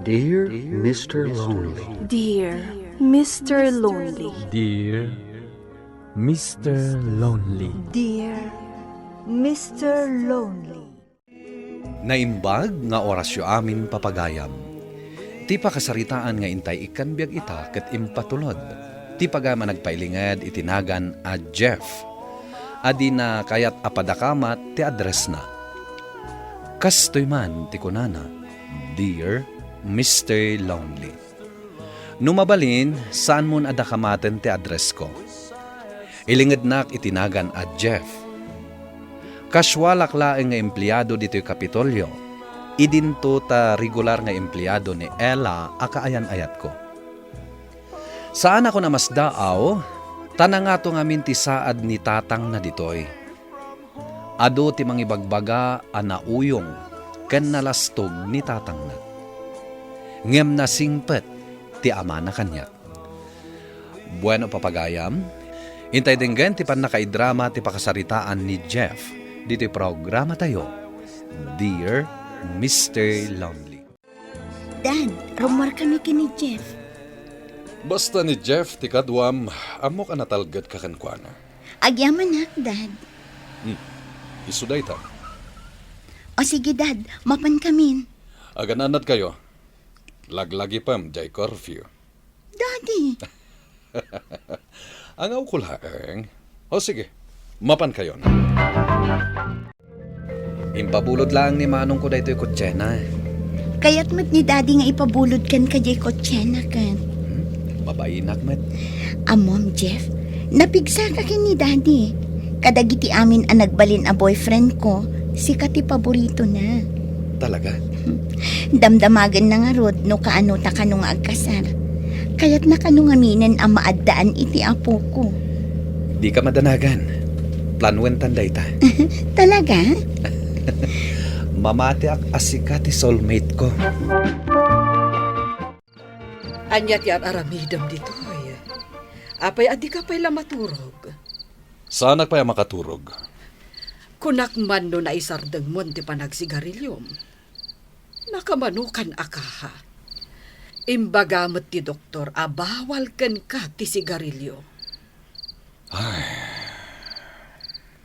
Dear Mr. Lonely. Dear Mr. Lonely. Dear Mr. Lonely. Dear Mr. Lonely. Naimbag nga orasyo amin papagayam. Ti pakasaritaan nga intay ikan biag ita ket impatulod. Ti pagama nagpailingad itinagan a Jeff. Adi na kayat apadakamat ti address na. Kastoy man ti kunana, Dear Mr. Lonely. Numabalin, saan mo adakamaten ti address ko? Ilingad nak itinagan a Jeff. Kaswalak laeng nga empleyado dito'y Kapitolyo. Idinto ta regular nga empleyado ni Ella akaayan-ayat ko. Saan ako namasdaaw, tanang nga to ngamin ti saad ni tatang na ditoy. Ado ti mangibagbaga anauyong ken nalastog ni tatang na. Ngem na singpet ti ama na kanya. Bueno papagayam, intay denggen ti pan nakaidrama ti pakasaritaan ni Jeff. Dito'y programa tayo, Dear Mr. Lonely. Dad, rumor kami kini Jeff. Basta ni Jeff ti kadwam, amo ka natalgad kakankwana. Agyaman na, Dad. Isuday ta. O sige, Dad, mapan kamin. Agananad kayo. Laglagi pam, jay curfew. Daddy. Angaw ko laeng. O sige, mapan kayo na. Impabulod lang ni manong ko daytoy kutsena. Kaya't mat ni Daddy nga ipabulod kan kajay kotsena kan. Babainak met. Amom, Jeff, napigsa ka kin ni Daddy. Kadagiti amin ang nagbalin a boyfriend ko, si kati paborito na. Talaga? Damdamagan na nga rod no kaano ta kano nga agkasar. Kaya't nakano nga minen ang maaddaan iti apo ko. Di ka madanagan. Planwen tanday ta. Talaga? Mamati ak asika ti soulmate ko. Anyat yan aramidam dito eh. Apay adi ka pa'y lamaturog. Saan pa makaturog? Kunak man no na isardeng mo ti panagsigarilyom. Nakamanukan akaha. Imbagamot ti doktor, abawal kan ka ti sigarilyo.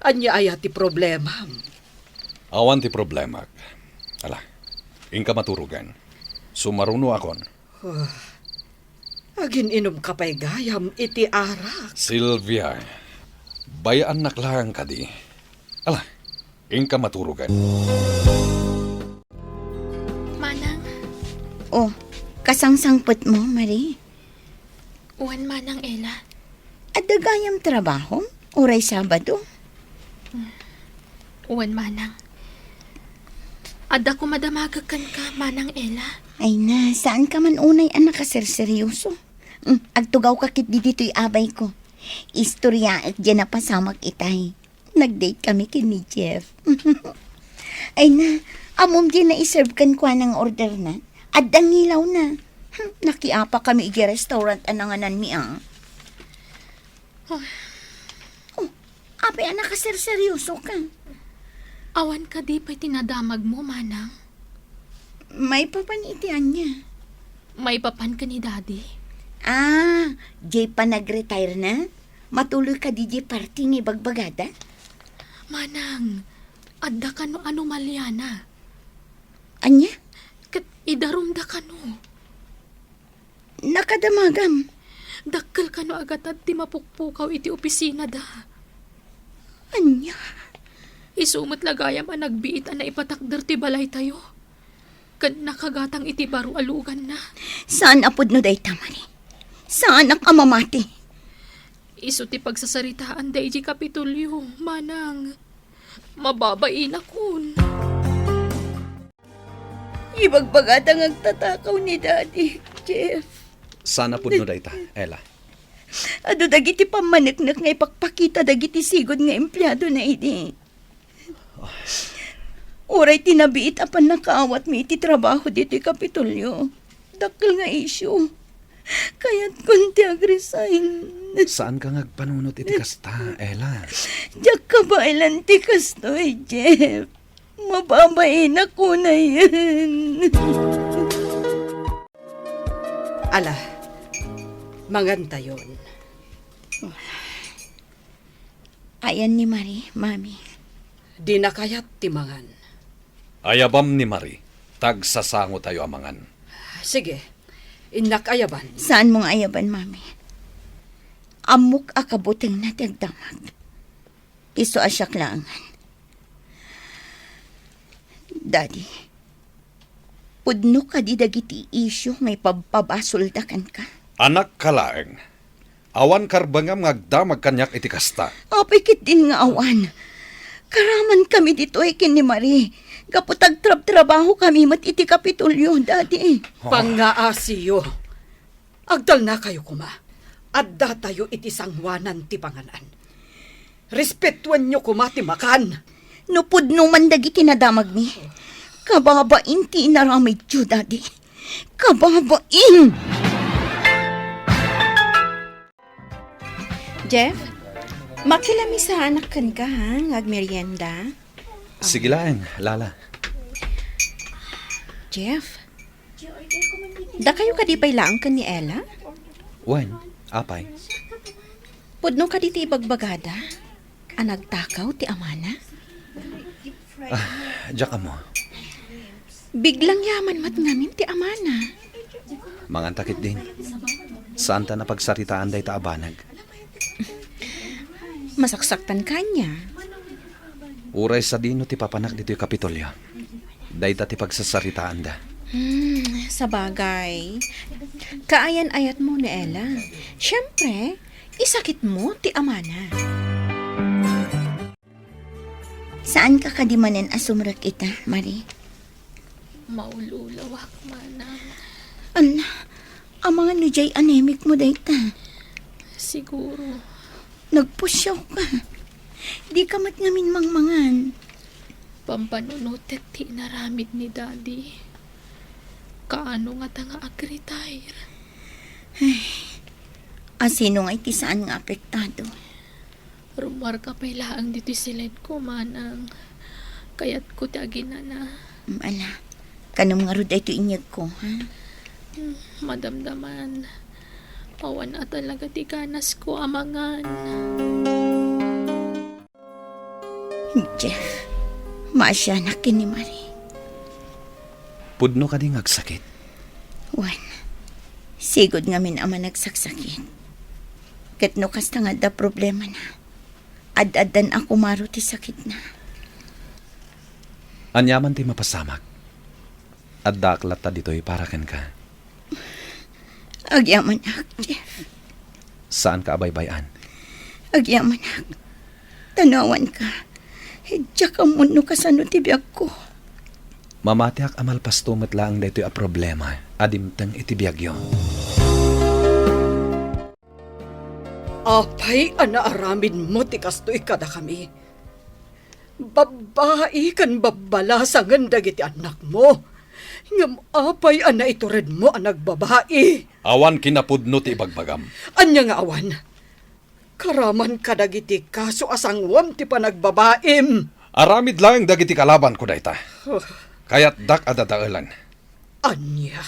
Anya aya ti problema. Awan ti problema. Ala, ingka maturugan. Sumaruno akon. Agin inom ka pa'y gayam iti arak. Sylvia, bayaan naklang ka di. Ala, ingka maturugan. Manang, Oh, kasangsangpot mo, Marie. uwan manang Ella. At dagayam trabaho, oray Sabado. Uwan manang. Adda ko madamagakan ka, manang Ella. Ay na, saan ka man unay anak ka seryoso? Agtugaw ka kit dito'y abay ko. Istorya at dyan na pasamag itay. Nag-date kami kini Jeff. Ay na, amom din na iserve kan kwa ng order na. At dangilaw na. Nakiapa kami igi restaurant ananganan mi ang. Oh, apay anak ka seryoso ka. Awan ka di pa'y tinadamag mo, manang. May papanitian niya. May papan ka ni Daddy. Ah, Jay pa nag-retire na? Matuloy ka di Jay party ni Bagbagada? Manang, adda ka no anomalyana. Anya? Kat idarumda ka no. Nakadamagam. Dakkel ka no agad at di mapukpukaw iti opisina da. Anya? Isumot lagayam ang nagbiit ang naipatakder ti balay tayo. Kan nakagatang iti baro alugan na. Saan apod no day tamari? Saan ang amamati? Isu ti pagsasaritaan da iti Kapitolyo, manang. Mababain akon. Ibagbagada ang agtatakaw ni Daddy, Jeff. Sana po no dayta, Ella. Ado dagiti pamanaknak nga ipakpakita dagiti sigod nga empleyado na idi. Oray tinabiit apan nakaawat mi iti trabaho dito Kapitolyo. Dakkel nga issue. Kaya't kunti agresign. Saan ka ngagpanunot iti kasta, Ella? Diyak ka ba ilan ti kastoy, Jeff? Mababain ako na yan. Ala, manganta yun. Ayan ni Marie, Mami. Di na kaya't timangan. Ayabam ni Marie, tagsasango tayo amangan. Sige, inak ayaban. Saan mong ayaban, Mami? Amok akabuting na tagdamag. Iso asyak laangan. Daddy, pudno ka di dagiti isyo ngay pababasuldakan ka. Anak kalaeng, awan karbangam ngagdamag kanyak iti kasta. Apikit din nga awan. Karaman kami dito ay kini Marie. Kaputag trabaho kami mat iti kapitulyo, Daddy. Pangaasiyo. Agdal na kayo kuma. Adda tayo iti sangwanan ti panganan. Respetuan nyo kuma ti makan. No pudno man dagiti nadamag mi. Kababain ti inaramay tiyo, Daddy. Kababain! Jeff, makilami sa anak kan ka ha, ngagmerienda. Sige laeng, Lala. Jeff, da kayo kadipay lang kan ni Ella? Wen, apay. Pudno ka diti ibagbagada? Anagtakaw ti amana? Diyak mo. Biglang yaman mat ngamin ti amana. Mangantakit din. Saan ta napagsaritaan day ta abanag? Masaksaktan ka niya. Uray sa dino ti papanak dito yung Kapitolyo. Day ta ti pagsasaritaan da. Sa bagay. Kaayan-ayat mo ni Ella. Siyempre, isakit mo ti amana. Saan ka kadimanan asumrak ita, Marie? Maululawak manang. Ala, ang mga nujay anemic mo dayta. Siguro. Nagpusyaw ka. Di ka mat ngamin mangmangan. Pampanunot at tinaramid ni Daddy. Kaano nga ta nga ag-retire? Asino nga iti saan nga apektado? Rumar ka pa ilaang dito silid ko, manang. Kaya't ko tagin na. Ala, kanong nga ruday ito inyag ko, ha? Madamdaman. Awan na talaga ti ganas ko amangan. Jeff, maasya na kini Marie. Pudno ka ding agsakit. Wan, sigod nga min ama nagsaksakit. Ket no kasta nga da problema na. Ad-adan ako maro ti sakit na. Anyaman ti mapasamak. At daklat ta dito'y para ken ka. Agyaman ak, Jeff. Saan ka abaybayan? Agyaman ak. Tanawan ka. Hidya ka muno kasano ti biyag ko. Mamatiak amal pastumet lang dito'y a problema. Adimtang itibiyagyo. Apay anaaramid mo ti kastoy kada kami. Babae kan babalasangan dagiti anak mo. Ngam apay ana itured mo anak babae. Awan kinapudno ti ibagbagam. Anya nga awan. Karaman kadagiti kaso asangwam ti panagbabaim. Aramid lang dagiti kalaban ko dayta. Kaya't dak adadaalan. Anya.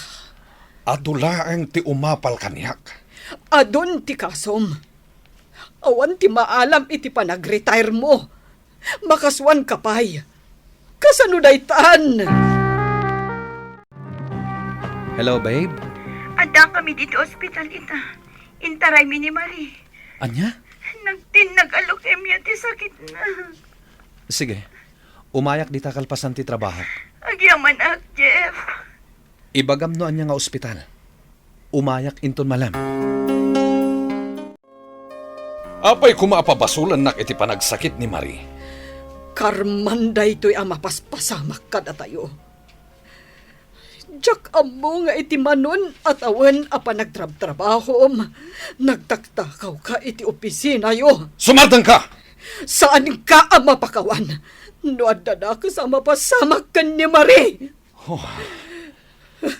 Adulaang ti umapal kanyak. Adon ti kasom. Awan ti maalam iti panag-retire mo. Makaswan kapay. Kasano daytan? Hello, babe? Ada kami dito ospital ita. Intaray mi ni Marie. Anya? Nag-alokemya ti sakit na. Sige. Umayak di takalpasan ti trabaho. Agyaman ak, Jeff. Ibagam no anya nga ospital. Umayak inton malam. Apay kumapabasulan nak iti panagsakit ni Marie. Karmanday to'y amapaspasamak kada tayo. Diyak amo nga iti manon at awan a panagtrabtrabahom. Nagtaktakaw ka iti opisina yo. Sumartang ka! Saan ka ang mapakawan? No adada ka sa mapasamak kan ni Marie.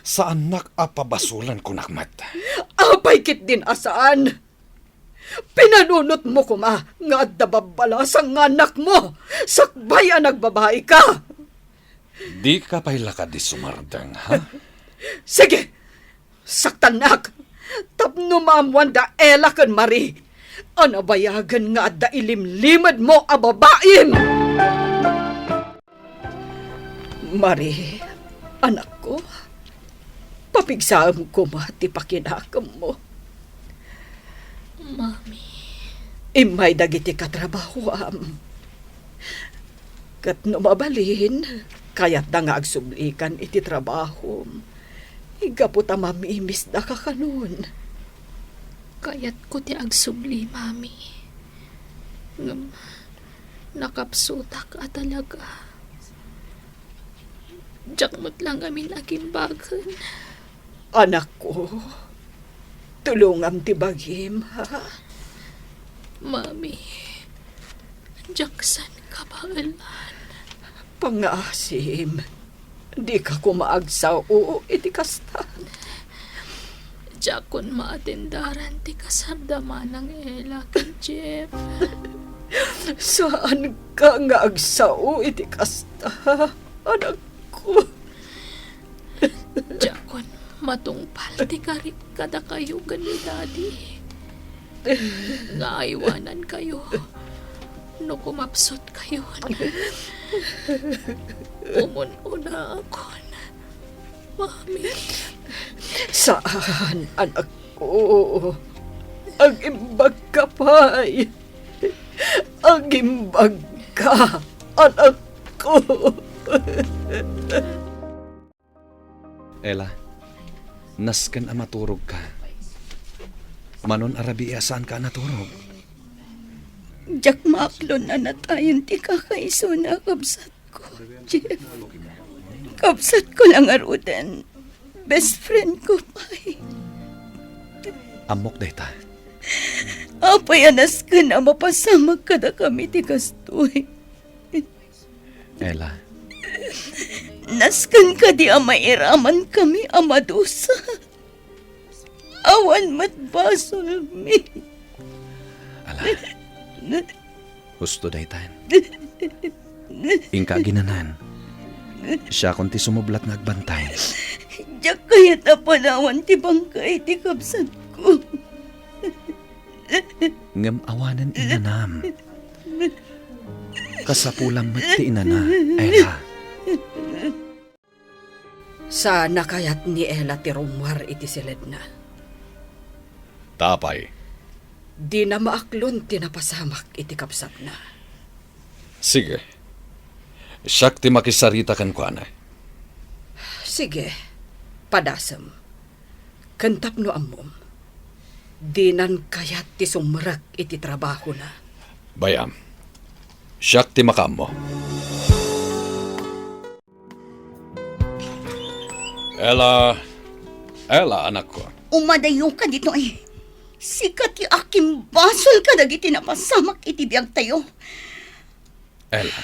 Saan nak apabasulan ko nakmat? Apay kit din asaan. Pinanunot mo kuma nga adababala sa anak mo. Sakbay ang nagbabae ka. Di ka pa'y lakad di sumardang, ha? Sige, saktan nak. tapno maamuan da Ella kan Marie. Anabayagan nga da ilimlimad mo a babaim. Marie, anak ko, papigsam ko ti pakinakam mo. Mami, Imay dagiti katrabaho kat no mabalin, kaya't da nga agsublikan iti trabaho. Igaputa mamimis da ka kanon. kayat ko ti agsubli, Mami. Ngam, nakapsutak at talaga. Jakmot lang amin aking bagan. Anak ko, tulungan ti bagim, ha? Mami, Jackson kabalan. Pangasim, di ka kumaagsaw iti kasta. Jakon maatendaran ti kasardaman ng Ella ken Jeff. Saan ka nga agsaw iti kasta, anak ko? Jakon matungpal ti karit kada kayo ni Daddy. Nga iwanan kayo. No kumapsot kayo. Umun-una ako. Mami. Saan, anak ko? Ang imbag ka pa'y. Ang imbag ka, anak ko. Ella, nasken a maturog ka. Manon arabi saan ka naturog? Jak maaklon na natayon ti kakaiso na kabsat ko, Jeff. Kabsat ko lang arudan. Best friend ko pa Amok dayta. Apayanas ka na mapasamag kada kami ti kastoy. Ella, Naskan ka di mairaman kami amadusa. Awan matbasol mi. ala. Husto daytan. Ingka ginanan. Siya kunti sumublat nga agbantay. Diyak kayat na panawan ti bangkay ti kabsat ko. Ngem awanan inanam. Kasapulang mati inana, Ella. Sana kayat ni Ella ti rumwar iti silid na. Tapay. Di na maaklon tinapasamak iti kapsat na. Sige. Siyak ti makisarita kan kuana. Sige, padasam. Kantap no amom. Dinan kayat ti sumrak iti trabaho na. Bayam. Siyak ti makam mo. Ella, anak ko. Umadayo ka dito Sikat ti aking basol ka dagiti napasamak iti biyag tayo. Ella,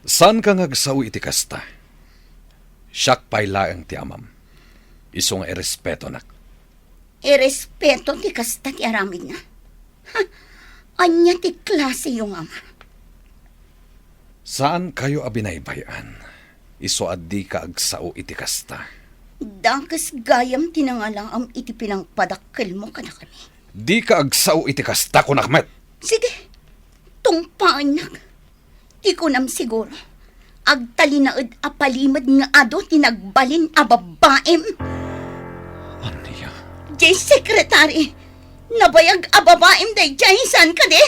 saan ka ngagsaw iti kasta? Siyak pay laeng ti amam. Iso nga irespeto nak. Irespeto ti kasta ti aramid na. Ha, anya ti klase yung ama. Saan kayo abinaybayan? Iso addi ka agsaw iti kasta. Dakas gayam tinangalang am iti pinangpadakkel mo ka na kami. Di ka agsaw iti kasta ko nakmet. Sige, tungpaan nak. Di ko nam siguro. Agtalinaad apalimad nga ado tinagbalin a babaem. Aniya? Jay sekretary, nabayag a babaem day jay saan ka de?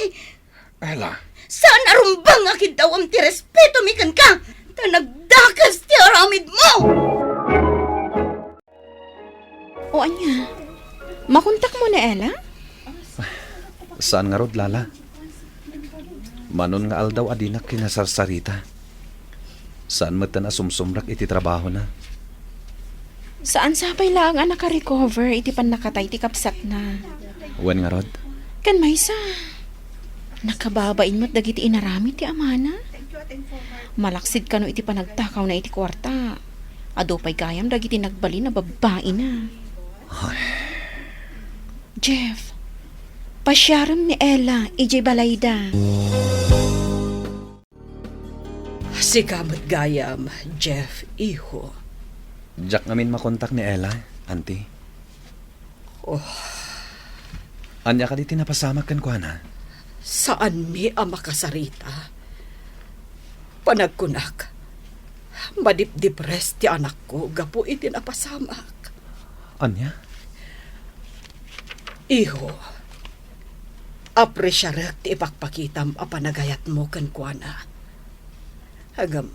Ella, Saan arumbang akid daw am ti respeto mi kan ka? Tanagdakas ti aramid mo! O anya, makontak mo na Ella? saan nga rod lala? Manon nga aldaw adinak kinasarsarita. Saan matan asumsumrak iti trabaho na? Saan sapay lang ang naka-recover iti pan nakatay ti kapsat na? Wen nga rod? Kan maysa, nakababain mo't dagiti inarami ti amana. Malaksid ka no iti panagtakaw na iti kwarta. Ado pa'y gayam dagiti nagbali na babae na. Jeff, pasyaram ni Ella, ijay balayda. Sigamot gayam, Jeff, iho. Diyak ngamin makontak ni Ella, auntie. Anya ka di tinapasamak kan kuana? Saan mi ang makasarita? Panagkunak. Madip-dipres ti anak ko, gapo iti napasamak. Anya? Iho, apresyarek ti ipakpakitam a panagayat mo kan kuana. Hagam,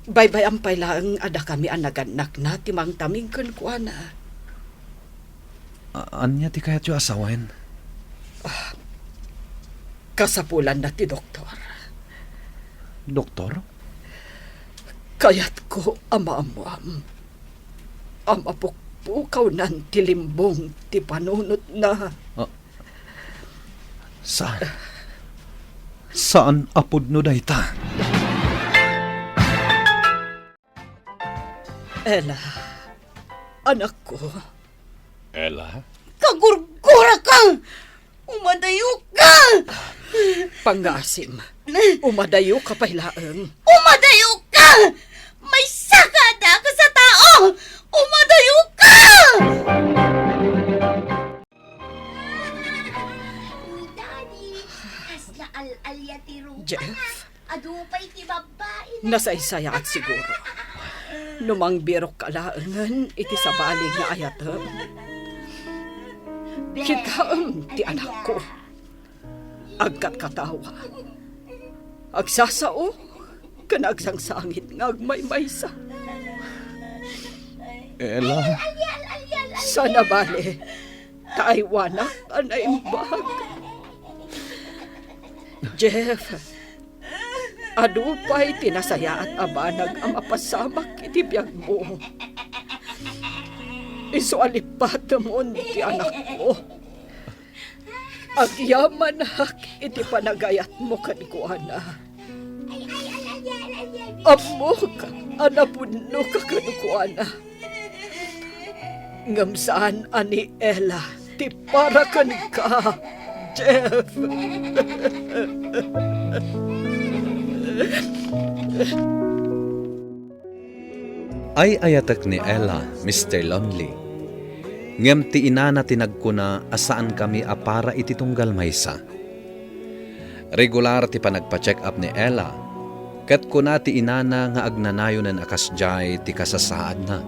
baybay ang pailaang ada kami ang naganak na timang taming kan kuana. Anya ti kayat yu asawen? Kasapulan na ti doktor. Doktor? Kayat ko ama-amuam. Amapukpukaw nan ti limbong ti panunot na. Saan? Saan apod no dayta? Ella, anak ko. Ella? Kagurgura ka! Umadayo ka! Pangasim, umadayo ka pailaang. Umadayo ka! May sakada ka sa tao! Umadayo ka! Daddy, hasla al-alya ti Rupa. Jeff, Adupay ti babae. nasaysaya at siguro. Numang birok kalaangan, iti sa balig nga ayatam. Kitaam ti anak ko. Agkat katawa. Agsasao, kanagsang sangit nga agmaymaysa. Ella? Sana bale, taaywanak anaimbag. Jeff, adupay tinasaya at abanag ang mapasamak iti biyag mo. Isualipat mo ti anak ko. Agyaman hak iti panagayat mo kanikuana. Amok, anapuno ka kanikuana. Ngamsaan ani Ella, ti para kan ka, Jeff. Ay ayatak ni Ella, Mr. Lonely. Ngem ti inana tinagkuna asaan kami a para iti tunggal maysa. Regular ti panagpa-check up ni Ella, ket kuna ti inana nga agnanayonan akasjay ti kasasaad na.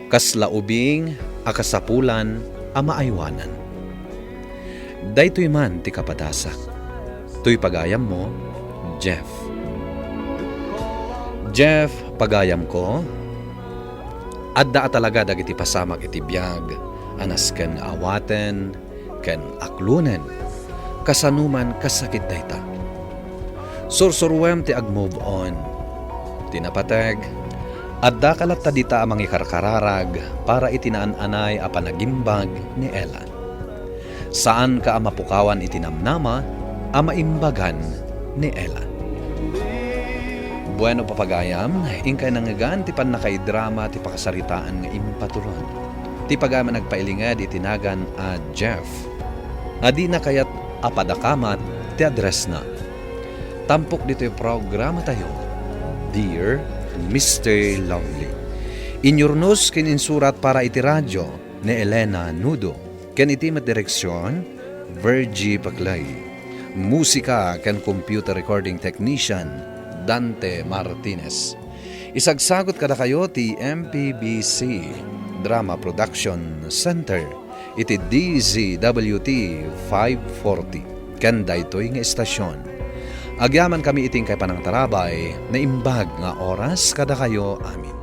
Kaslaubing, akasapulan, amaaywanan. Daytoy man ti kapadasak. Tuy pagayam mo, Jeff. Jeff, pagayam ko, adda talaga dagiti pasamak iti biyag, anas ken awaten, ken aklunen, kasanuman kasakit dayta. Sursurwem ti ag-move on. Tinapateg, adda kalat dita amang ikarkararag para itinaan-anay a panagimbag ni Ella. Saan ka amapukawan itinamnama a maimbagan ni Ella. Bueno papagayam, ingkay nangagan ti pan nakaidrama ti pakasaritaan nga impaturon. Ti pagama nagpailingad itinagan a Jeff. Adi na kayat apadakamat ti address na. Tampok dito yung programa tayo. Dear Mr. Lonely. Inyurnos kininsurat para iti radyo ni Elena Nudo. Ken iti direksyon Virgie Paclay. Musika ken computer recording technician Dante Martinez. Isagsagot kada kayo ti MPBC Drama Production Center iti DZWT 540 ken daytoy nga estasyon. Agyaman kami iting kay panang tarabay na imbag nga oras kada kayo amin.